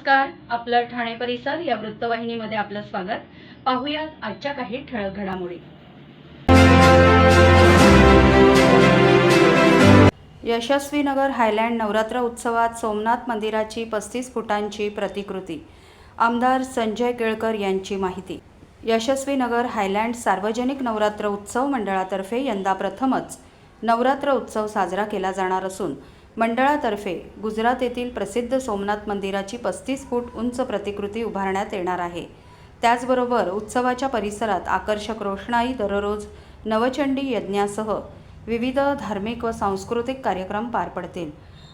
नमस्कार. आपलं ठाणे परिसर या वृत्तवाहिनीमध्ये आपलं स्वागत. पाहूयात आजच्या काही ठळक घडामोडी. यशस्वी नगर हायलँड नवरात्र उत्सवात सोमनाथ मंदिराची 35 फुटांची प्रतिकृती. आमदार संजय केळकर यांची माहिती. यशस्वी नगर हायलँड सार्वजनिक नवरात्र उत्सव मंडळातर्फे यंदा प्रथमच नवरात्र उत्सव साजरा केला जाणार असून मंडळातर्फे गुजरात येथील प्रसिद्ध सोमनाथ मंदिराची 35 फूट उंच प्रतिकृती उभारण्यात येणार आहे. त्याचबरोबर उत्सवाच्या परिसरात आकर्षक रोषणाई, दररोज नवचंडी यज्ञासह विविध धार्मिक व सांस्कृतिक कार्यक्रम पार पडतील,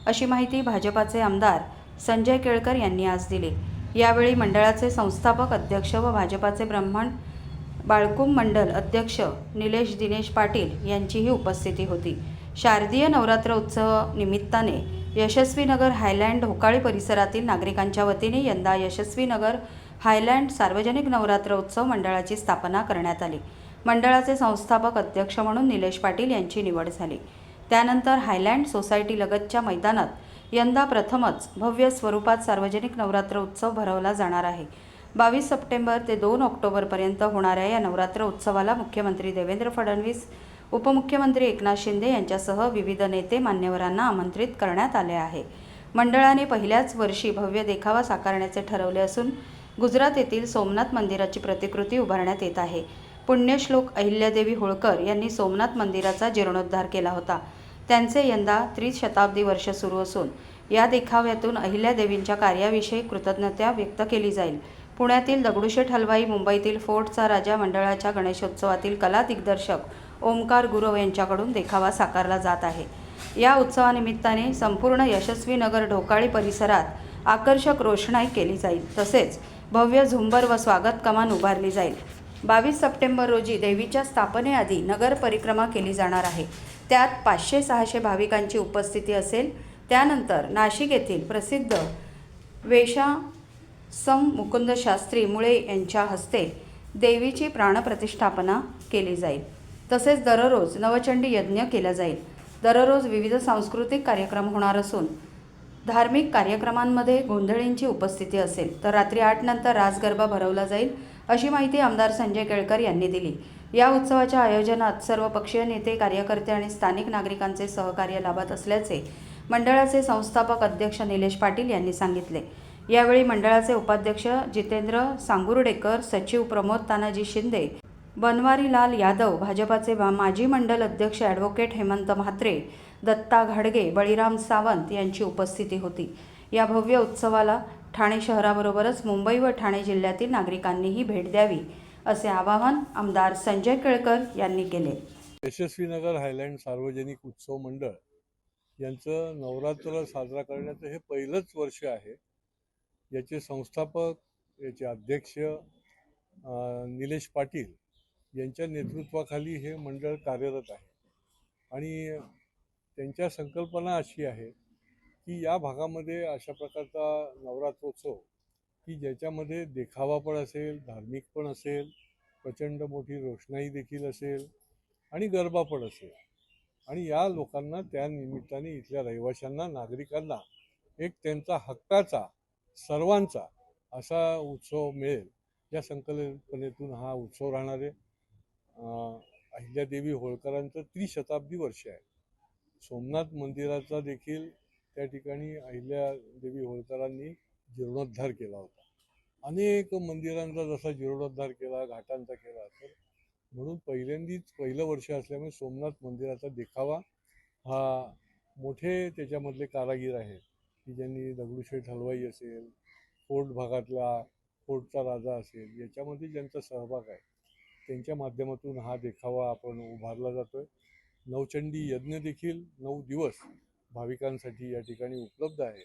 अशी माहिती भाजपाचे आमदार संजय केळकर यांनी आज दिली. यावेळी मंडळाचे संस्थापक अध्यक्ष व भाजपाचे ब्राह्मण बाळकुंभ मंडल अध्यक्ष निलेश दिनेश पाटील यांचीही उपस्थिती होती. शारदीय नवरात्र उत्सव निमित्ताने यशस्वी नगर हायलँड ढोकाळी परिसरातील नागरिकांच्या वतीने यंदा यशस्वी नगर हायलँड सार्वजनिक नवरात्र उत्सव मंडळाची स्थापना करण्यात आली. मंडळाचे संस्थापक अध्यक्ष म्हणून निलेश पाटील यांची निवड झाली. त्यानंतर हायलँड सोसायटी लगतच्या मैदानात यंदा प्रथमच भव्य स्वरूपात सार्वजनिक नवरात्र उत्सव भरवला जाणार आहे. 22 सप्टेंबर ते 2 ऑक्टोबरपर्यंत होणाऱ्या या नवरात्र उत्सवाला मुख्यमंत्री देवेंद्र फडणवीस, उपमुख्यमंत्री एकनाथ शिंदे यांच्यासह विविध नेते मान्यवरांना आमंत्रित करण्यात आले आहे. मंडळाने पहिल्याच वर्षी भव्य देखावा साकारण्याचे ठरवले असून गुजरात येथील सोमनाथ मंदिराची प्रतिकृती उभारण्यात येत आहे. पुण्यश्लोक अहिल्यादेवी होळकर यांनी सोमनाथ मंदिराचा जीर्णोद्धार केला होता. त्यांचे यंदा त्रिशताब्दी वर्ष सुरू असून या देखाव्यातून अहिल्यादेवींच्या कार्याविषयी कृतज्ञता व्यक्त केली जाईल. पुण्यातील दगडूशेठ हलवाई, मुंबईतील फोर्टचा राजा मंडळाच्या गणेशोत्सवातील कला दिग्दर्शक ओमकार गुरव यांच्याकडून देखावा साकारला जात आहे. या उत्सवानिमित्ताने संपूर्ण यशस्वी नगर ढोकाळी परिसरात आकर्षक रोषणाई केली जाईल. तसेच भव्य झुंबर व स्वागत कमान उभारली जाईल. 22 सप्टेंबर रोजी देवीच्या स्थापनेआधी नगर परिक्रमा केली जाणार आहे. त्यात 500-600 भाविकांची उपस्थिती असेल. त्यानंतर नाशिक येथील प्रसिद्ध वेशासम मुकुंद शास्त्री मुळे यांच्या हस्ते देवीची प्राणप्रतिष्ठापना केली जाईल. तसेच दररोज नवचंडी यज्ञ केला जाईल. दररोज विविध सांस्कृतिक कार्यक्रम होणार असून धार्मिक कार्यक्रमांमध्ये गोंधळींची उपस्थिती असेल. तर रात्री 8 नंतर रास गरबा भरवला जाईल, अशी माहिती आमदार संजय केळकर यांनी दिली. या उत्सवाच्या आयोजनात सर्वपक्षीय नेते, कार्यकर्ते आणि स्थानिक नागरिकांचे सहकार्य लाभत असल्याचे मंडळाचे संस्थापक अध्यक्ष निलेश पाटील यांनी सांगितले. यावेळी मंडळाचे उपाध्यक्ष जितेंद्र सांगुर्डेकर, सचिव प्रमोद तानाजी शिंदे, बनवारीलाल यादव, भाजपाचे माजी मंडल अध्यक्ष ॲडव्होकेट हेमंत म्हात्रे, दत्ता घाडगे, बळीराम सावंत यांची उपस्थिती होती. या भव्य उत्सवाला ठाणे शहराबरोबरच मुंबई व ठाणे जिल्ह्यातील नागरिकांनीही भेट द्यावी, असे आवाहन आमदार संजय केळकर यांनी केले. यशस्वी नगर हायलँड सार्वजनिक उत्सव मंडळ यांचं नवरात्र साजरा करण्याचं हे पहिलंच वर्ष आहे. याचे संस्थापक, याचे अध्यक्ष निलेश पाटील यांच्या नेतृत्वाखाली हे मंडळ कार्यरत आहे. आणि त्यांच्या संकल्पना अशी आहे की या भागामध्ये अशा प्रकारचा नवरात्रोत्सव की ज्याच्यामध्ये देखावा पण असेल, धार्मिक पण असेल, प्रचंड मोठी रोषणाई देखील असेल आणि गरबा पण असेल. आणि या लोकांना त्या निमित्ताने इथल्या रहिवाशांना, नागरिकांना एक त्यांचा हक्काचा, सर्वांचा असा उत्सव मिळेल या संकल्पनेतून हा उत्सव राहणार आहे. अहिल्यादेवी होळकरांचं त्रिशताब्दी वर्ष आहे. सोमनाथ मंदिराचा देखील त्या ठिकाणी अहिल्यादेवी होळकरांनी जीर्णोद्धार केला होता. अनेक मंदिरांचा जसा जीर्णोद्धार केला, घाटांचा केला, तर म्हणून पहिलं वर्ष असल्यामुळे सोमनाथ मंदिराचा देखावा हा मोठे त्याच्यामधले कारागीर आहेत की ज्यांनी दगडूशेठ हलवाई असेल, फोर्ट भागातला फोर्टचा राजा असेल, याच्यामध्ये ज्यांचा सहभाग आहे त्यांच्या माध्यमातून हा देखावा आपण उभारला जातोय. नवचंडी यज्ञ देखील 9 दिवस भाविकांसाठी या ठिकाणी उपलब्ध आहे.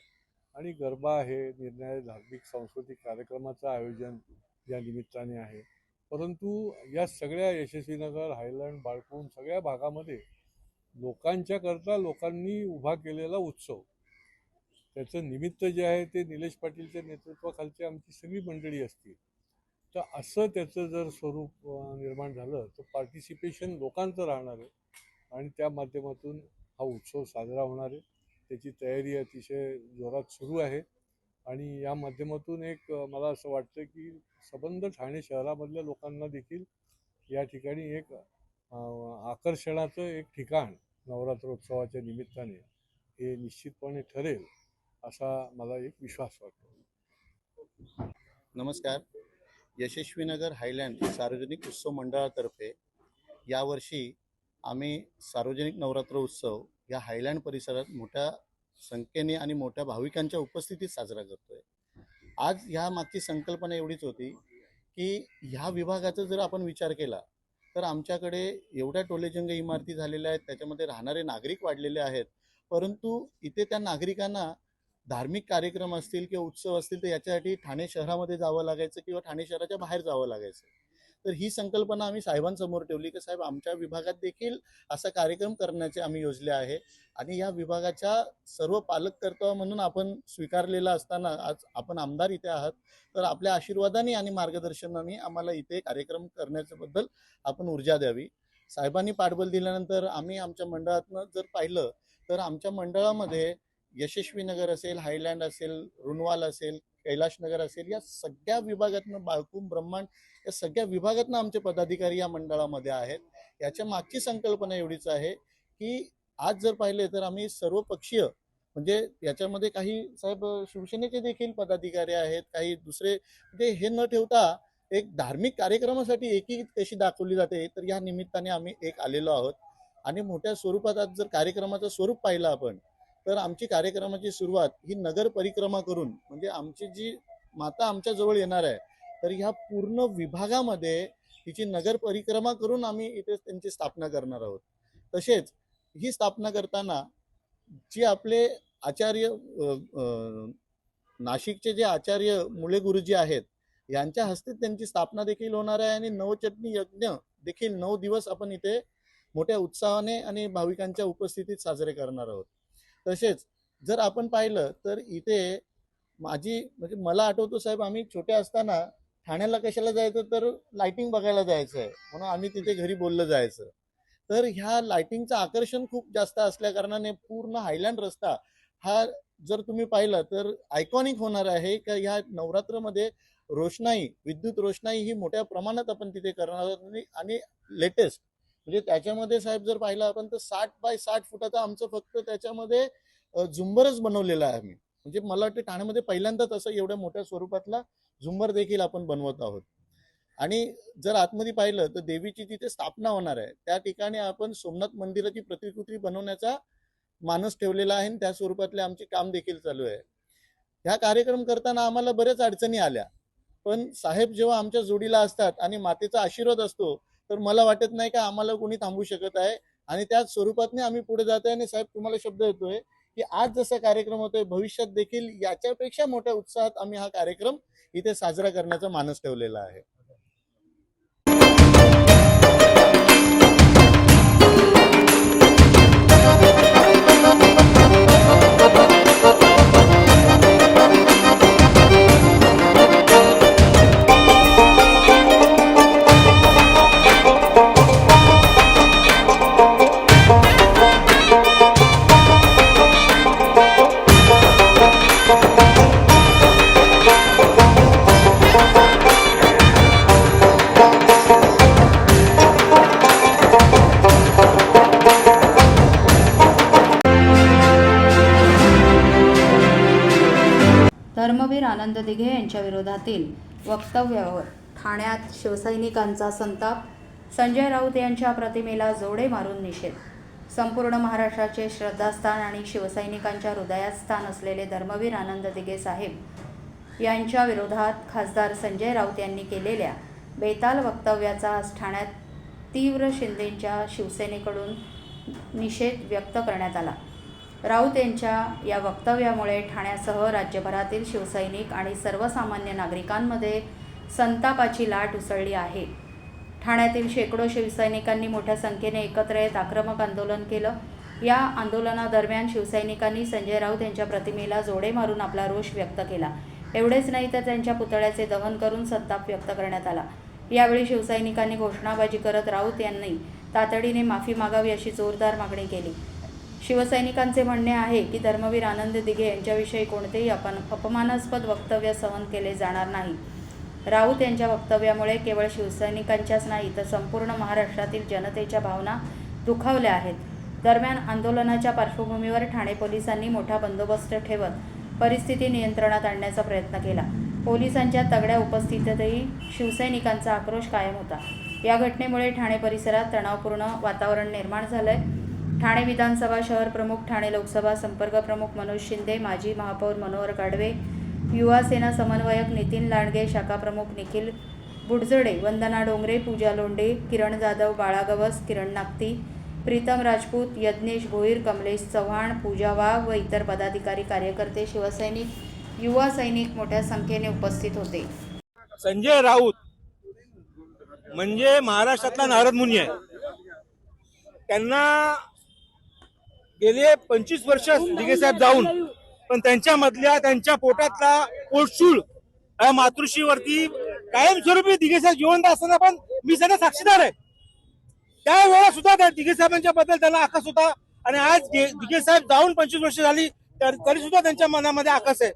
आणि गरबा आहे, निरनिराळे धार्मिक सांस्कृतिक कार्यक्रमाचं आयोजन या निमित्ताने आहे. परंतु या सगळ्या यशस्वी नगर, हायलँड, बाळकुंभ सगळ्या भागामध्ये लोकांनी उभा केलेला उत्सव, त्याचं निमित्त जे आहे ते निलेश पाटीलच्या नेतृत्वाखालची आमची सगळी मंडळी असतील. तर असं त्याचं जर स्वरूप निर्माण झालं तर पार्टिसिपेशन लोकांचं राहणार आहे आणि त्या माध्यमातून हा उत्सव साजरा होणार आहे. त्याची तयारी अतिशय जोरात सुरू आहे. आणि या माध्यमातून एक मला असं वाटतं की संबंध ठाणे शहरामधल्या लोकांना देखील या ठिकाणी एक आकर्षणाचं एक ठिकाण नवरात्रोत्सवाच्या निमित्ताने हे निश्चितपणे ठरेल असा मला एक विश्वास वाटतो. नमस्कार. यशस्वीनगर हायलँड सार्वजनिक उत्सव मंडळातर्फे यावर्षी आम्ही सार्वजनिक नवरात्र उत्सव या हायलँड परिसरात मोठ्या संख्येने आणि मोठ्या भाविकांच्या उपस्थितीत साजरा करतोय. आज ह्या मागची संकल्पना एवढीच होती की ह्या विभागाचा जर आपण विचार केला तर आमच्याकडे एवढ्या टोलेजंग इमारती झालेल्या आहेत, त्याच्यामध्ये राहणारे नागरिक वाढलेले आहेत, परंतु इथे त्या नागरिकांना धार्मिक कार्यक्रम असतील किंवा उत्सव असतील तर याच्यासाठी ठाणे शहरामध्ये जावं लागायचं किंवा ठाणे शहराच्या बाहेर जावं लागायचं. तर ही संकल्पना आम्ही साहेबांसमोर ठेवली की साहेब आमच्या विभागात देखील असा कार्यक्रम करण्याचे आम्ही योजले आहे आणि या विभागाच्या सर्व पालक कर्तव्य म्हणून आपण स्वीकारलेला असताना आज आपण आमदार इथे आहात, तर आपल्या आशीर्वादाने आणि मार्गदर्शनाने आम्हाला इथे कार्यक्रम करण्याबद्दल आपण ऊर्जा द्यावी. साहेबांनी पाठबळ दिल्यानंतर आम्ही आमच्या मंडळातनं जर पाहिलं तर आमच्या मंडळामध्ये यशस्वीनगर असेल, हायलँड असेल, रुणवाल असेल, कैलाशनगर असेल, या सगळ्या विभागातनं बाळकूम, ब्रह्मांड या सगळ्या विभागातनं आमचे पदाधिकारी या मंडळामध्ये आहेत. याच्या मागची संकल्पना एवढीच आहे की आज जर पाहिले तर आम्ही सर्व पक्षीय म्हणजे याच्यामध्ये काही साहेब शिवसेनेचे देखील पदाधिकारी आहेत, काही दुसरे, म्हणजे हे न ठेवता एक धार्मिक कार्यक्रमासाठी एकी कशी दाखवली जाते तर या निमित्ताने आम्ही एक आलेलो आहोत. आणि मोठ्या स्वरूपात आज जर कार्यक्रमाचं स्वरूप पाहिलं आपण तर आमची कार्यक्रमाची सुरुवात ही नगर परिक्रमा करून, म्हणजे आमची जी माता आमच्या जवळ येणार आहे तर ह्या पूर्ण विभागामध्ये तिची नगर परिक्रमा करून आम्ही इथे त्यांची स्थापना करणार आहोत. तसेच ही स्थापना करताना जी आपले आचार्य नाशिकचे जे आचार्य मुळे गुरुजी आहेत यांच्या हस्ते त्यांची स्थापना देखील होणार आहे आणि नवचटणी यज्ञ देखील 9 दिवस आपण इथे मोठ्या उत्साहाने आणि भाविकांच्या उपस्थितीत साजरे करणार आहोत. तसेच जर आपण पाहिलं तर इथे म्हणजे मला आठवतो साहेब आम्ही छोटे असताना ठाण्याला कशाला जायचं तर लाइटिंग बघायला जायचं आहे म्हणून आम्ही तिथे घरी बोललं जायचं. तर ह्या लाइटिंगचं आकर्षण खूप जास्त असल्या कारणाने पूर्ण हायलँड रस्ता हा जर तुम्ही पाहिलं तर आयकॉनिक होणार आहे का ह्या नवरात्रमध्ये रोषणाई, विद्युत रोषणाई ही मोठ्या प्रमाणात आपण तिथे करणार आहोत. आणि लेटेस्ट म्हणजे त्याच्यामध्ये साहेब जर पाहिलं आपण तर 60 बाय 60 फुटाचा आमचं फक्त त्याच्यामध्ये झुंबरच बनवलेला आहे आम्ही. म्हणजे मला वाटतं ठाण्यामध्ये पहिल्यांदाच असं एवढ्या मोठ्या स्वरूपातला झुंबर देखील आपण बनवत आहोत. आणि जर आतमध्ये पाहिलं तर देवीची तिथे स्थापना होणार आहे, त्या ठिकाणी आपण सोमनाथ मंदिराची प्रतिकृती बनवण्याचा मानस ठेवलेला आहे आणि त्या स्वरूपातले आमचे काम देखील चालू आहे. ह्या कार्यक्रम करताना आम्हाला बऱ्याच अडचणी आल्या, पण साहेब जेव्हा आमच्या जोडीला असतात आणि मातेचा आशीर्वाद असतो तर मला वाटत नाही का आम्हाला कोणी थांबू शकत आहे. आणि त्याच स्वरूपातने आम्ही पुढे जातोय. आणि साहेब तुम्हाला शब्द देतोय की आज जसा कार्यक्रम होतोय भविष्यात देखील याच्यापेक्षा मोठ्या उत्साहात आम्ही हा कार्यक्रम इथे साजरा करण्याचा मानस ठेवलेला आहे. धर्मवीर आनंद दिघे यांच्या विरोधातील वक्तव्यावर ठाण्यात शिवसैनिकांचा संताप. संजय राऊत यांच्या प्रतिमेला जोडे मारून निषेध. संपूर्ण महाराष्ट्राचे श्रद्धास्थान आणि शिवसैनिकांच्या हृदयात स्थान असलेले धर्मवीर आनंद दिघे साहेब यांच्या विरोधात खासदार संजय राऊत यांनी केलेल्या बेताल वक्तव्याचा आज ठाण्यात तीव्र शिंदेंच्या शिवसेनेकडून निषेध व्यक्त करण्यात आला. राऊत यांच्या या वक्तव्यामुळे ठाण्यासह राज्यभरातील शिवसैनिक आणि सर्वसामान्य नागरिकांमध्ये संतापाची लाट उसळली आहे. ठाण्यातील शेकडो शिवसैनिकांनी मोठ्या संख्येने एकत्र येत आक्रमक आंदोलन केलं. या आंदोलनादरम्यान शिवसैनिकांनी संजय राऊत यांच्या प्रतिमेला जोडे मारून आपला रोष व्यक्त केला. एवढेच नाही तर त्यांच्या पुतळ्याचे दहन करून संताप व्यक्त करण्यात आला. यावेळी शिवसैनिकांनी घोषणाबाजी करत राऊत यांनी तातडीने माफी मागावी अशी जोरदार मागणी केली. शिवसैनिकांचे म्हणणे आहे की धर्मवीर आनंद दिघे यांच्याविषयी कोणतेही अपमानास्पद वक्तव्य सहन केले जाणार नाही. राऊत यांच्या वक्तव्यामुळे केवळ शिवसैनिकांच्याच नाही तर संपूर्ण महाराष्ट्रातील जनतेच्या भावना दुखावल्या आहेत. दरम्यान आंदोलनाच्या पार्श्वभूमीवर ठाणे पोलिसांनी मोठा बंदोबस्त ठेवत परिस्थिती नियंत्रणात आणण्याचा प्रयत्न केला. पोलिसांच्या तगड्या उपस्थितीतही शिवसैनिकांचा आक्रोश कायम होता. या घटनेमुळे ठाणे परिसरात तणावपूर्ण वातावरण निर्माण झालंय. ठाणे विधानसभा शहर प्रमुख, ठाणे लोकसभा संपर्क प्रमुख मनोज शिंदे, माजी महापौर मनोहर गाडवे, युवा सेना समन्वयक नितीन लांडगे, शाखा प्रमुख निखिल बुडजडे, वंदना डोंगरे, पूजा लोंढे, किरण जाधव, बाळा गवस, किरण नागती, प्रीतम राजपूत, यज्ञेश भोईर, कमलेश चव्हाण, पूजा वाघ व इतर पदाधिकारी, कार्यकर्ते, शिवसैनिक, युवा सैनिक मोठ्या संख्येने उपस्थित होते. संजय राऊत म्हणजे महाराष्ट्रातला नारद मुनी आहे. त्यांना गेले 25 वर्ष दिघे साहेब जाऊन पण त्यांच्यामधल्या त्यांच्या पोटातला पोटशूळ मातृश्रीवरती कायमस्वरूपी दिघे साहेब जिवंत असताना पण मी सध्या साक्षीदार आहे. त्यावेळेला सुद्धा त्या दिघे साहेबांच्या बद्दल त्यांना आकस होता आणि आज दिघे साहेब जाऊन 25 वर्ष झाली तरी सुद्धा त्यांच्या मनामध्ये आकस आहे.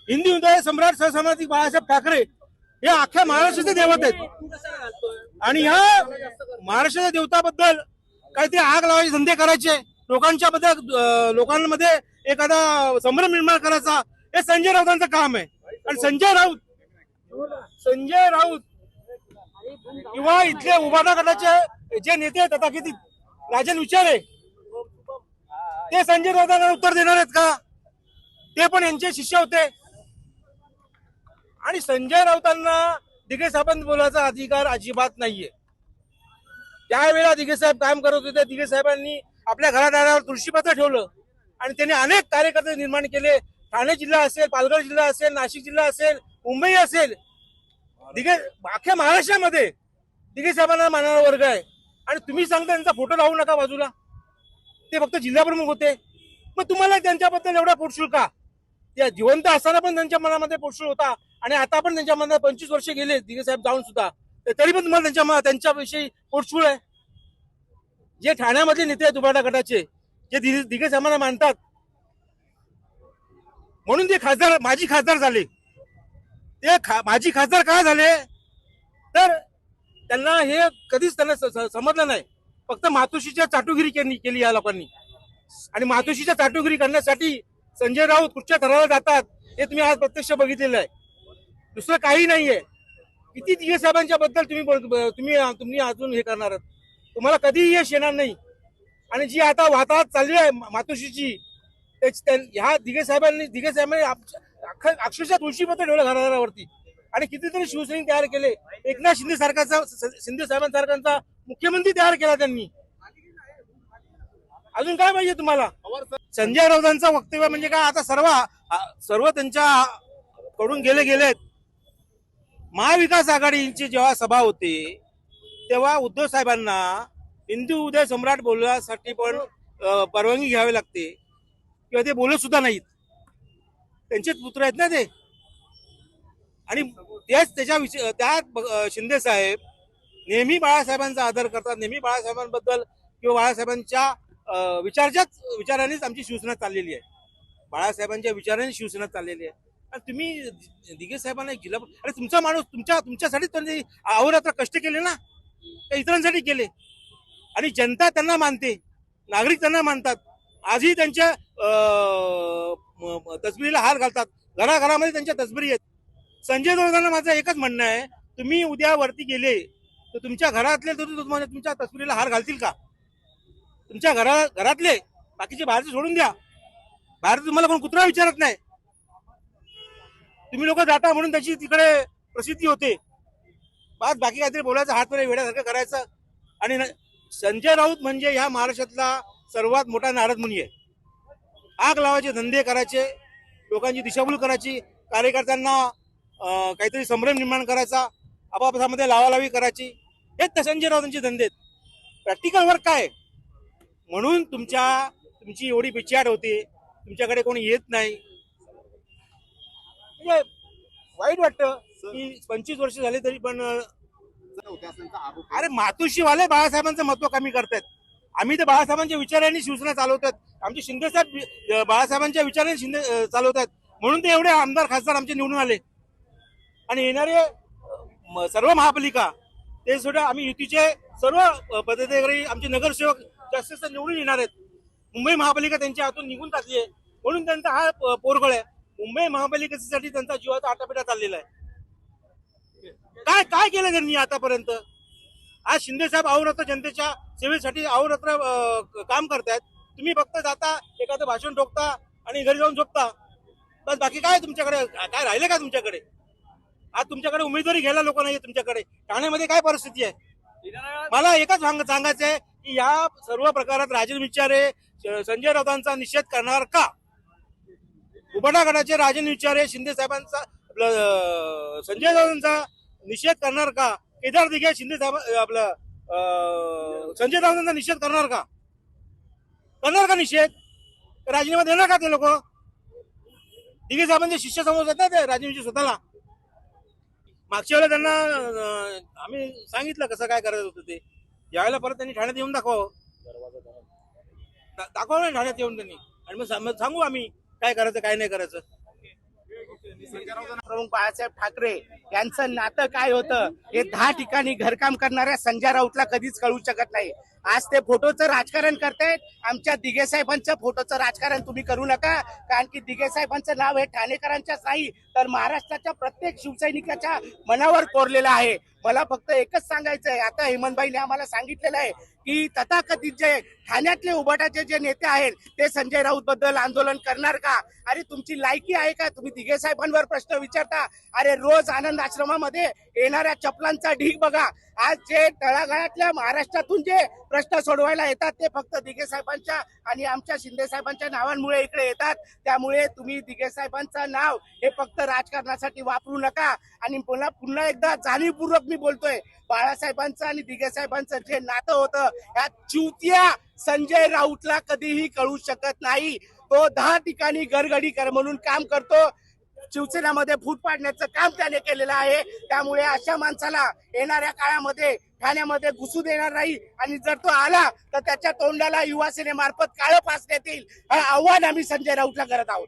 हिंदी हृदय सम्राट सहसमाजिक बाळासाहेब ठाकरे हे अख्ख्या महाराष्ट्राचे दैवत आहेत आणि ह्या महाराष्ट्राच्या देवताबद्दल काहीतरी आग लावायचे धंदे करायचे, लोकांमध्ये एखादा संभ्रम निर्माण करायचा, हे संजय राऊतांचं काम आहे. आणि संजय राऊत किंवा इथले उभाटा गटाचे जे नेते तथाकथित राजन विचारे ते संजय राऊतांना उत्तर देणार आहेत का? ते पण यांचे शिष्य होते. आणि संजय राऊतांना दिघे साहेबांनी बोलायचा अधिकार अजिबात नाहीये. त्यावेळेला दिघे साहेब काम करत होते. दिघे साहेबांनी आपल्या घरादारावर तुळशीपत्र ठेवलं आणि त्यांनी अनेक कार्यकर्ते निर्माण केले. ठाणे जिल्हा असेल, पालघर जिल्हा असेल, नाशिक जिल्हा असेल, मुंबई असेल, अख्ख्या महाराष्ट्रामध्ये दिघे साहेबांना मानणारा वर्ग आहे. आणि तुम्ही सांगता त्यांचा फोटो लावू नका बाजूला, ते फक्त जिल्हा प्रमुख होते. मग तुम्हाला त्यांच्याबद्दल एवढा पोटशूळ का? त्या जिवंत असताना पण त्यांच्या मनामध्ये पोटशूळ होता आणि आता पण त्यांच्या मनात 25 वर्ष गेले दिघे साहेब जाऊन सुद्धा तरी पण तुम्हाला त्यांच्याविषयी पोटशूळ आहे. जे ठाण्यामधले नेते आहेत उभाटा गटाचे, जे दिघे साहेबांना मानतात म्हणून ते खासदार, माजी खासदार झाले. ते माजी खासदार का झाले तर त्यांना हे कधीच त्यांना समजलं नाही. फक्त मातोश्रीच्या चाटुगिरी केली या लोकांनी. आणि मातोश्रीच्या चाटुगिरी करण्यासाठी संजय राऊत कुठच्या थराला जातात हे तुम्ही आज प्रत्यक्ष बघितलेलं आहे. दुसरं काही नाहीये. किती दिघे साहेबांच्या बद्दल तुम्ही अजून हे करणार, तुम्हाला कधीही यश येणार नाही. आणि जी आता वातावरण चालली आहे मातोश्रीची, ह्या दिघे साहेबांनी अक्षरशः तुळशीपत्र ठेवलं घरादारावरती आणि कितीतरी शिवसैनिक तयार केले. एकनाथ शिंदे साहेबांसारखांचा मुख्यमंत्री तयार केला त्यांनी. अजून काय पाहिजे तुम्हाला? संजय राऊतांचा वक्तव्य म्हणजे काय, आता सर्व त्यांच्या कडून गेलेत. महाविकास आघाडीची जेव्हा सभा होते तेव्हा उद्धव साहेबांना हिंदू उदय सम्राट बोलण्यासाठी पण परवानगी घ्यावी लागते किंवा ते बोलत सुद्धा नाहीत. त्यांचेच पुत्र आहेत ना ते. आणि त्या शिंदे साहेब नेहमी बाळासाहेबांचा आदर करतात. नेहमी बाळासाहेबांबद्दल किंवा बाळासाहेबांच्या विचारानेच आमची शिवसेना चाललेली आहे. बाळासाहेबांच्या विचाराने शिवसेना चाललेली आहे. आणि तुम्ही दिघे साहेबांना जिल्हा, अरे तुमचा माणूस तुमच्यासाठी त्यांनी अहोरात्र कष्ट केले ना, त्या इतरांसाठी केले. आणि जनता त्यांना मानते, नागरिक त्यांना मानतात. आजही त्यांच्या तसबिरीला हार घालतात. घराघरामध्ये त्यांच्या तसबिरी आहेत. संजय राऊतांना माझं एकच म्हणणं आहे, तुम्ही उद्या वरती गेले तर तुमच्या घरातले तुमच्या तसबिरीला हार घालतील का? तुमच्या घरातले, बाकीचे बाहेरचे सोडून द्या. बाहेर तुम्हाला कोण कुत्रा विचारत नाही. तुम्ही लोक जाता म्हणून त्याची तिकडे प्रसिद्धी होते. बाकी काहीतरी बोलायचं, हात मध्ये वेड्यासारखं करायचं. आणि संजय राऊत म्हणजे ह्या महाराष्ट्रातला सर्वात मोठा नारद मुनी आहे. आग लावायचे धंदे करायचे, लोकांची दिशाभूल करायची, कार्यकर्त्यांना काहीतरी संभ्रम निर्माण करायचा, आपापसामध्ये लावालावी करायची, हेच त्या संजय राऊतांचे धंदे आहेत. प्रॅक्टिकल वर्क काय? म्हणून तुमची एवढी बिचाट होते, तुमच्याकडे कोणी येत नाही. म्हणजे वाईट वाटतं की 25 वर्ष झाले तरी पण. अरे मातोश्रीवाले बाळासाहेबांचं महत्व कमी करतायत. आम्ही तर बाळासाहेबांच्या विचारांनी शिवसेना चालवतात. आमचे शिंदेसाहेब बाळासाहेबांच्या विचारांनी शिंदे चालवतात, म्हणून ते एवढे आमदार खासदार आमचे निवडून आले. आणि येणारे सर्व महापालिका ते सुद्धा आम्ही युतीचे सर्व पदाधिकारी आमचे नगरसेवक जास्त निवडून येणार आहेत. मुंबई महापालिका त्यांच्या हातून निघून टाकली आहे, म्हणून त्यांचा हा पोरगळ आहे. मुंबई महापालिकेसाठी त्यांचा जीवाचा आटापिटा चाललेला आहे. काय काय केलं त्यांनी आतापर्यंत? आज शिंदे साहेब अहोरात्र जनतेच्या सेवेसाठी अहोरात्र काम करतायत. तुम्ही फक्त जाता, एखादं भाषण ठोकता आणि घरी जाऊन झोपता. बस बाकी काय तुमच्याकडे काय राहिले का तुमच्याकडे? आज तुमच्याकडे उमेदवारी घ्यायला लोक नाहीये तुमच्याकडे. ठाण्यामध्ये काय परिस्थिती आहे? मला एकच सांगायचं आहे की या सर्व प्रकारात राजन विचारे संजय राऊतांचा निषेध करणार का? उबाटा गटाचे राजन विचारे शिंदे साहेबांचा संजय राऊतांचा निषेध करणार का? केदार दिघे शिंदे साहेब संजय राऊतांचा निषेध करणार का? करणार का निषेध? राजीनामा देणार का ते लोक? दिघे साहेबांचे शिष्य समजतात ना ते राजनीचे स्वतःला. मागच्या वेळेला त्यांना आम्ही सांगितलं कसं काय करायचं होतं ते. यावेळेला परत त्यांनी ठाण्यात येऊन दाखवा ना ठाण्यात येऊन त्यांनी, आणि मग सांगू आम्ही काय करायचं काय नाही करायचं. प्रमुख बाळासाहेब ठाकरे यांचं नातं काय होतं हे 10 ठिकाणी घरकाम करणाऱ्या संजय राऊतला कधीच कळू शकत नाही. आज ते फोटोचं राजकारण करतायत. आमच्या दिघे साहेबांचं फोटोचं राजकारण तुम्ही करू नका, कारण की दिघे साहेबांचं नाव हे ठाणेकरांच्याच नाही तर महाराष्ट्राच्या प्रत्येक शिवसैनिकाच्या मनावर कोरलेलं आहे. मला फक्त एकच सांगायचं आहे, आता हेमंतभाईने आम्हाला सांगितलेलं आहे की तथाकथित जे ठाण्यातले उबाटाचे जे नेते आहेत ते संजय राऊत बद्दल आंदोलन करणार का? अरे तुमची लायकी आहे का? तुम्ही दिघे साहेबांवर प्रश्न विचारता. अरे रोज आनंद आश्रमामध्ये येणाऱ्या चपलांचा ढीग बघा. आज जे तळागाळातल्या महाराष्ट्रातून जे प्रश्न सोडवायला येतात ते फक्त दिघे साहेबांच्या आणि आमच्या शिंदे साहेबांच्या नावांमुळे इकडे येतात. त्यामुळे तुम्ही दिघे साहेबांचं नाव हे फक्त राजकारणासाठी वापरू नका. आणि पुन्हा एकदा जाणीवपूर्वक मी बोलतोय, बाळासाहेबांचं आणि दिघे साहेबांचं जे नातं होतं या चिवत्या संजय राऊतला कधीही कळू शकत नाही. तो 10 ठिकाणी गरगडी म्हणून काम करतो. शिवसेनेमध्ये फूट पाडण्याचं काम त्याने केलेलं आहे. त्यामुळे अशा माणसाला येणाऱ्या काळामध्ये ठाण्यामध्ये घुसू देणार नाही. आणि जर तो आला तर त्याच्या तोंडाला युवा सेनेमार्फत काळं फासण्यात येईल. हे आव्हान आम्ही संजय राऊतला करत आहोत.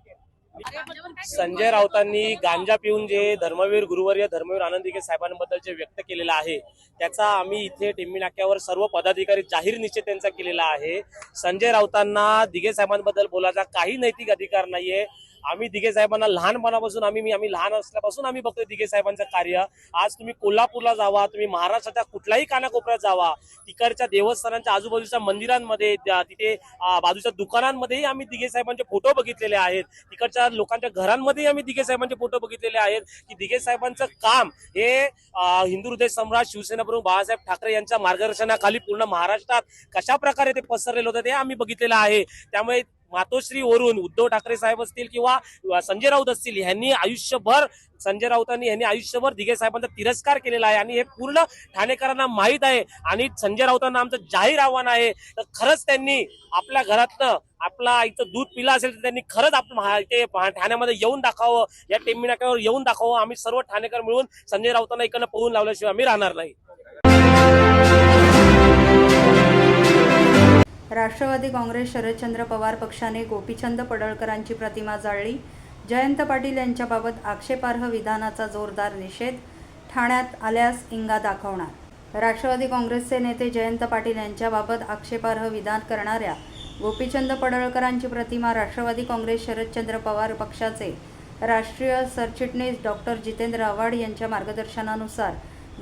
संजय राऊतांनी गांजा पिऊन जे धर्मवीर गुरुवर्य धर्मवीर आनंद दिघे साहेबांबद्दल जे व्यक्त केलेलं आहे त्याचा आम्ही इथे टिंबी नाक्यावर सर्व पदाधिकारी जाहीर निषेध त्यांचा केलेला आहे. संजय राऊतांना दिघे साहेबांबद्दल बोलायचा काही नैतिक अधिकार नाहीये. आम्ही दिघे साहेबांना लहानपणापासून आम्ही लहान असल्यापासून आम्ही बघतोय दिघे साहेबांचं कार्य. आज तुम्ही कोल्हापूरला जावा, तुम्ही महाराष्ट्राच्या कुठल्याही कानाकोपऱ्यात जावा, तिकडच्या देवस्थानांच्या आजूबाजूच्या मंदिरांमध्ये तिथे बाजूच्या दुकानांमध्येही आम्ही दिघे साहेबांचे फोटो बघितलेले आहेत. तिकडच्या लोकांच्या घरांमध्येही आम्ही दिघे साहेबांचे फोटो बघितलेले आहेत की दिघे साहेबांचं काम हे हिंदू हृदय सम्राट शिवसेना प्रमुख बाळासाहेब ठाकरे यांच्या मार्गदर्शनाखाली पूर्ण महाराष्ट्रात कशा प्रकारे ते पसरलेलं होतं ते आम्ही बघितलेलं आहे. त्यामुळे मातोश्री वरून उद्धव ठाकरे साहेब असतील किंवा संजय राऊत असतील संजय राऊतांनी यांनी आयुष्यभर दिघे साहेबांचा तिरस्कार केलेला आहे आणि हे पूर्ण ठाणेकरांना माहीत आहे. आणि संजय राऊतांना आमचं जाहीर आव्हान आहे, तर खरंच त्यांनी आपल्या घरातनं आपला आईचं दूध पिलं असेल तर त्यांनी खरंच आपलं ठाण्यामध्ये येऊन दाखवावं, या टेंबी नाक्यावर येऊन दाखवावं. आम्ही सर्व ठाणेकर मिळून संजय राऊतांना इकडनं पळून लावल्याशिवाय आम्ही राहणार नाही. राष्ट्रवादी काँग्रेस शरदचंद्र पवार पक्षाने गोपीचंद पडळकरांची प्रतिमा जाळली. जयंत पाटील यांच्याबाबत आक्षेपार्ह विधानाचा जोरदार निषेध. ठाण्यात आल्यास इंगा दाखवणार. राष्ट्रवादी काँग्रेसचे नेते जयंत पाटील यांच्याबाबत आक्षेपार्ह विधान करणाऱ्या गोपीचंद पडळकरांची प्रतिमा राष्ट्रवादी काँग्रेस शरदचंद्र पवार पक्षाचे राष्ट्रीय सरचिटणीस डॉक्टर जितेंद्र आव्हाड यांच्या मार्गदर्शनानुसार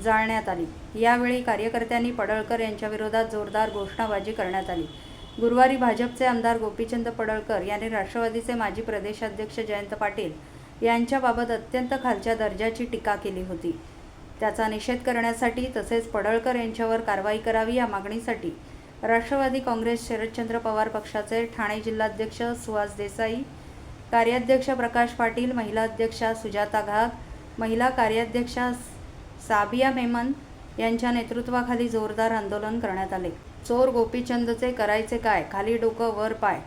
जाळण्यात आली. यावेळी कार्यकर्त्यांनी पडळकर यांच्या विरोधात जोरदार घोषणाबाजी करण्यात आली. गुरुवारी भाजपचे आमदार गोपीचंद पडळकर यांनी राष्ट्रवादीचे माजी प्रदेशाध्यक्ष जयंत पाटील यांच्याबाबत अत्यंत खालच्या दर्जाची टीका केली होती. त्याचा निषेध करण्यासाठी तसेच पडळकर यांच्यावर कारवाई करावी या मागणीसाठी राष्ट्रवादी काँग्रेस शरदचंद्र पवार पक्षाचे ठाणे जिल्हाध्यक्ष सुहास देसाई, कार्याध्यक्ष प्रकाश पाटील, महिला अध्यक्षा सुजाता घाग, महिला कार्याध्यक्षा साबिया मेमन यांच्या नेतृत्वाखाली जोरदार आंदोलन करण्यात आले. चोर गोपीचंदचे करायचे काय, खाली डोकं वर पाय,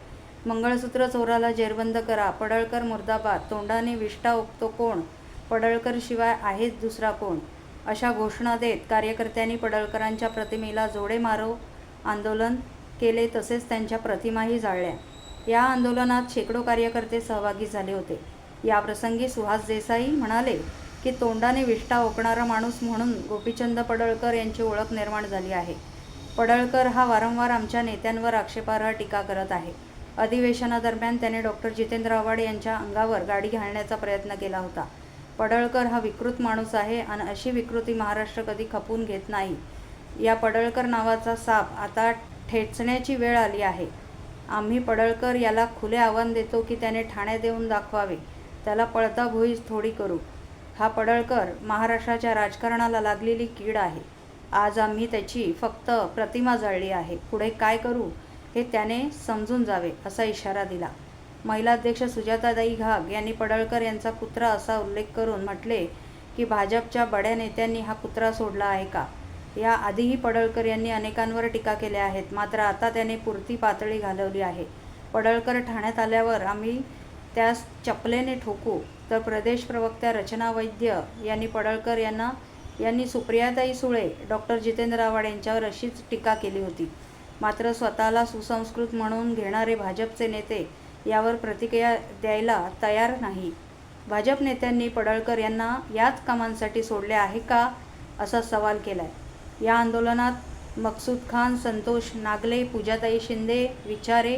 मंगळसूत्र चोराला जेरबंद करा, पडळकर मुर्दाबाद, तोंडाने विष्ठा ओकतो कोण, पडळकर शिवाय आहेच दुसरा कोण, अशा घोषणा देत कार्यकर्त्यांनी पडळकरांच्या प्रतिमेला जोडे मारो आंदोलन केले तसेच त्यांच्या प्रतिमाही जाळल्या. या आंदोलनात शेकडो कार्यकर्ते सहभागी झाले होते. याप्रसंगी सुहास देसाई म्हणाले की तोंडाने विष्ठा ओकणारा माणूस म्हणून गोपीचंद पडळकर यांची ओळख निर्माण झाली आहे. पडळकर हा वारंवार आमच्या नेत्यांवर आक्षेपार्ह टीका करत आहे. अधिवेशनादरम्यान त्याने डॉक्टर जितेंद्र आव्हाड यांच्या अंगावर गाडी घालण्याचा प्रयत्न केला होता. पडळकर हा विकृत माणूस आहे आणि अशी विकृती महाराष्ट्र कधी खपून घेत नाही. या पडळकर नावाचा साप आता ठेचण्याची वेळ आली आहे. आम्ही पडळकर याला खुले आव्हान देतो की त्याने ठाण्यात येऊन दाखवावे. त्याला पळता भुईच थोडी करू. हा पडळकर महाराष्ट्राच्या राजकारणाला लागलेली कीड आहे. आज आम्ही त्याची फक्त प्रतिमा जाळली आहे. पुढे काय करू हे त्याने समजून जावे असा इशारा दिला. महिला अध्यक्ष सुजाताताई घाग यांनी पडळकर यांचा कुत्रा असा उल्लेख करून म्हटले की भाजपच्या बड्या नेत्यांनी हा कुत्रा सोडला आहे का? या आधीही पडळकर यांनी अनेकांवर टीका केल्या आहेत, मात्र आता त्याने पुरती पातळी घालवली आहे. पडळकर ठाण्यात आल्यावर आम्ही त्यास चपलेने ठोकू. तर प्रदेश प्रवक्त्या रचना वैद्य यांनी पडळकर यांनी सुप्रियाताई सुळे, डॉक्टर जितेंद्र आव्हाड यांच्यावर अशीच टीका केली होती. मात्र स्वतःला सुसंस्कृत म्हणून घेणारे भाजपचे नेते यावर प्रतिक्रिया द्यायला तयार नाही. भाजप नेत्यांनी पडळकर यांना याच कामांसाठी सोडले आहे का असा सवाल केलाय. या आंदोलनात मकसूद खान, संतोष नागले, पूजाताई शिंदे, विचारे,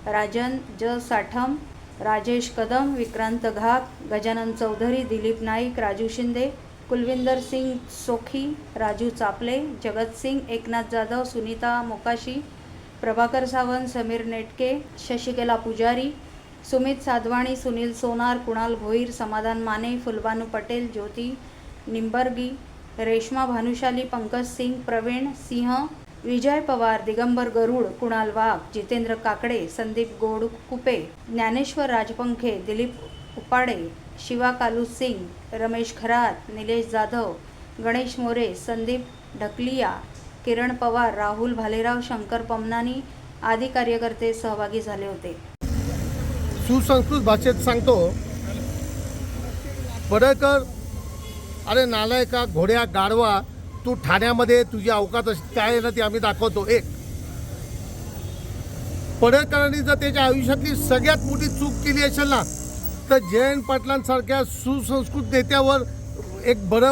राजन ज साठम, राजेश कदम, विक्रांत घाग, गजानन चौधरी, दिलीप नाईक, राजू शिंदे, कुलविंदर सिंग सोखी, राजू चापले, जगत सिंग, एकनाथ जाधव, सुनीता मोकाशी, प्रभाकर सावंत, समीर नेटके, शशिकला पुजारी, सुमित साधवाणी, सुनील सोनार, कुणाल भोईर, समाधान माने, फुलबानू पटेल, ज्योती निंबर्गी, रेश्मा भानुशाली, पंकज सिंग, प्रवीण सिंह, विजय पवार, दिगंबर गरुड, कुणाल वाघ, जितेंद्र काकडे, संदीप गोडकुपे, ज्ञानेश्वर राजपंखे, दिलीप उपाडे, शिवा कालू सिंग, रमेश खरात, निलेश जाधव, गणेश मोरे, संदीप ढकलिया, किरण पवार, राहुल भालेराव, शंकर पमनानी आदी कार्यकर्ते सहभागी झाले होते. सुसंस्कृत भाषेत सांगतो, पडळकर अरे नालायका, घोड्या, गाढवा, तू ठाण्यामध्ये तुझी अवकात काय आहे ना ती आम्ही दाखवतो. एक पडळकरांनी जर त्याच्या आयुष्यातली सगळ्यात मोठी चूक केली असेल ना तर जयंत पाटलांसारख्या सुसंस्कृत नेत्यावर एक बरं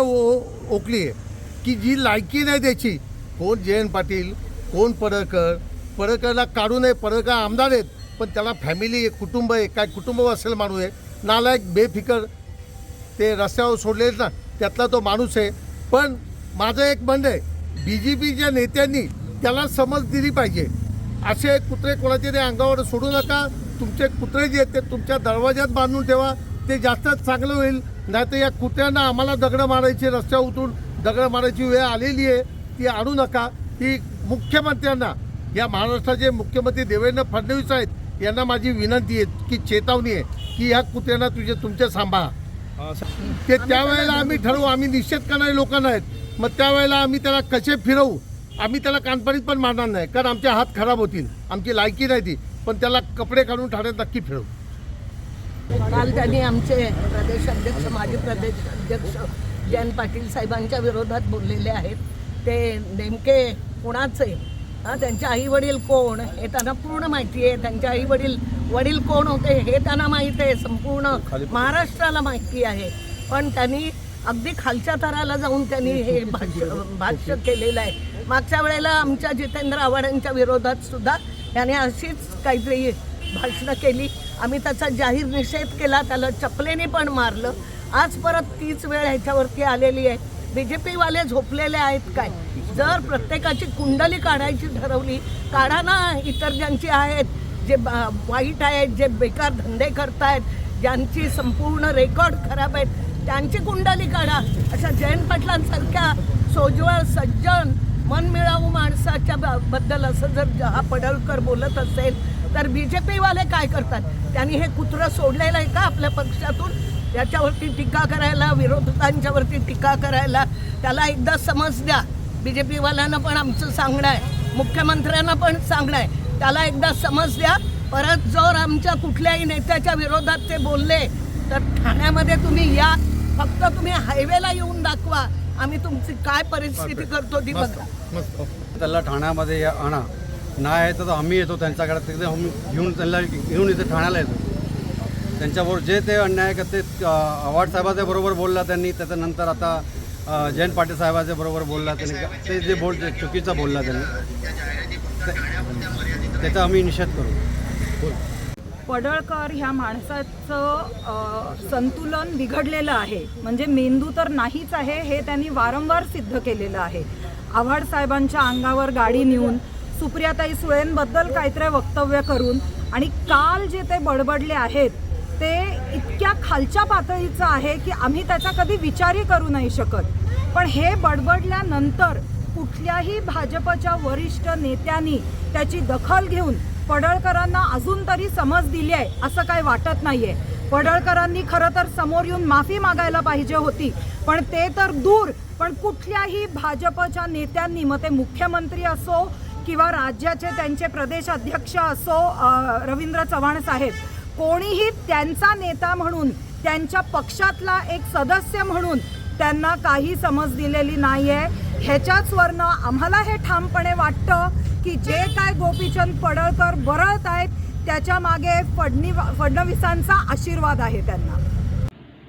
ओकली आहे की जी लायकी नाही द्यायची. कोण जयंत पाटील, कोण पडळकर. पडळकरला काढू नये. पडळकर आमदार आहेत पण त्याला फॅमिली आहे, कुटुंब आहे. काय कुटुंब असेल माणूस आहे. नालायक, बेफिकर, ते रस्त्यावर सोडले ना त्यातला तो माणूस आहे. पण माझं एक म्हणणं आहे, BJPच्या नेत्यांनी त्याला समज दिली पाहिजे. असे कुत्रे कोणाचे ते अंगावर सोडू नका. तुमचे कुत्रे जे आहेत ते तुमच्या दरवाज्यात बांधून ठेवा, ते जास्त चांगलं होईल. नाही तर या कुत्र्यांना आम्हाला दगडं मारायची, रस्त्यावर उतरून दगडं मारायची वेळ आलेली आहे, ती आणू नका. ती मुख्यमंत्र्यांना, या महाराष्ट्राचे मुख्यमंत्री देवेंद्र फडणवीस आहेत, यांना माझी विनंती आहे की चेतावणी आहे की ह्या कुत्र्यांना तुमच्या सांभाळा. ते त्यावेळेला आम्ही ठरवू. आम्ही निषेध करणारे लोक नाहीत. मग त्यावेळेला आम्ही त्याला कसे फिरवू. आम्ही त्याला कानपडीत पण मारणार नाही, कारण आमचे हात खराब होतील. आमची लायकी नाही ती. पण त्याला कपडे काढून ठाण्यात नक्की फिरवू. काल त्यांनी आमचे प्रदेश अध्यक्ष, माजी प्रदेश अध्यक्ष जयंत पाटील साहेबांच्या विरोधात बोललेले आहेत. ते नेमके कोणाचे, त्यांचे आई वडील कोण हे त्यांना पूर्ण माहिती आहे. त्यांचे आई वडील कोण होते हे त्यांना माहीत आहे. संपूर्ण महाराष्ट्राला माहिती आहे. पण त्यांनी अगदी खालच्या थराला जाऊन त्यांनी हे भाष्य केलेलं आहे. मागच्या वेळेला आमच्या जितेंद्र आव्हाडांच्या विरोधात सुद्धा त्याने अशीच काहीतरी भाषणं केली. आम्ही त्याचा जाहीर निषेध केला. त्याला चपलेने पण मारलं. आज परत तीच वेळ ह्याच्यावरती आलेली आहे. BJPवाले झोपलेले आहेत काय? जर प्रत्येकाची कुंडली काढायची ठरवली, काढा ना. इतर ज्यांची आहेत, जे वाईट आहेत, जे बेकार धंदे करतायत, ज्यांची संपूर्ण रेकॉर्ड खराब आहेत, त्यांची कुंडली काढा. अशा जयंत पाटलांसारख्या सोज्वळ, सज्जन, मनमिळावू माणसाच्या बद्दल असं जर हा पडळकर बोलत असेल तर BJPवाले काय करतात? त्यांनी हे कुत्रं सोडलेलं आहे का आपल्या पक्षातून? याच्यावरती टीका करायला, विरोधकांच्यावरती टीका करायला त्याला एकदा समज द्या. BJPवाल्यांना पण आमचं सांगणं आहे, मुख्यमंत्र्यांना पण सांगणं आहे, त्याला एकदा समज द्या. परत जर आमच्या कुठल्याही नेत्याच्या विरोधात ते बोलले तर ठाण्यामध्ये तुम्ही या. फक्त तुम्ही हायवेला येऊन दाखवा. आम्ही तुमची काय परिस्थिती करतो ती बघा. त्याला ठाण्यामध्ये आणा. नाही आहे तर आम्ही येतो त्यांच्याकडे, तिथे आम्ही त्यांना घेऊन इथे ठाण्याला येतो. त्यांच्याबरोबर जे ते अन्याय करते, आव्हाड साहेबाच्या बरोबर बोलला त्यांनी, त्याच्यानंतर आता जयंत पाटील साहेबाच्या बरोबर बोलला त्यांनी, ते जे चुकीचं बोलला त्यांनी, त्याचा आम्ही निषेध करू. पडळकर ह्या माणसाचं संतुलन बिघडलेलं आहे, म्हणजे मेंदू तर नाहीच आहे हे त्यांनी वारंवार सिद्ध केलेलं आहे. आव्हाड साहेबांच्या अंगावर गाडी नेऊन सुप्रियाताई सुळेंबद्दल काहीतरी वक्तव्य करून आणि काल जे ते बडबडले आहेत ते इतक्या खालच्या पातळीचं आहे की आम्ही त्याचा कधी विचारही करू नाही शकत. पण हे बडबडल्यानंतर कुठल्याही भाजपच्या वरिष्ठ नेत्यांनी त्याची दखल घेऊन पडळकरांना अजून तरी समज दिली आहे असं काही वाटत नाहीये. पडळकरांनी खरं तर समोर येऊन माफी मागायला पाहिजे होती, पण ते तर दूर. पण कुठल्याही भाजपच्या नेत्यांनी, मग ते मुख्यमंत्री असो किंवा राज्याचे त्यांचे प्रदेश अध्यक्ष असो रवींद्र चव्हाण साहेब, कोणीही त्यांचा नेता म्हणून, त्यांच्या पक्षातला एक सदस्य म्हणून त्यांना काही समज दिलेली नाही आहे. ह्याच्याच वरनं आम्हाला हे ठामपणे वाटतं की जे काय गोपीचंद पडळकर बरळत आहेत त्याच्या मागे फडणवीसांचा आशीर्वाद आहे त्यांना.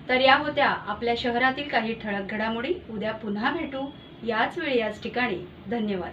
तर या होत्या आपल्या शहरातील काही ठळक घडामोडी. उद्या पुन्हा भेटू याच वेळी याच ठिकाणी. धन्यवाद.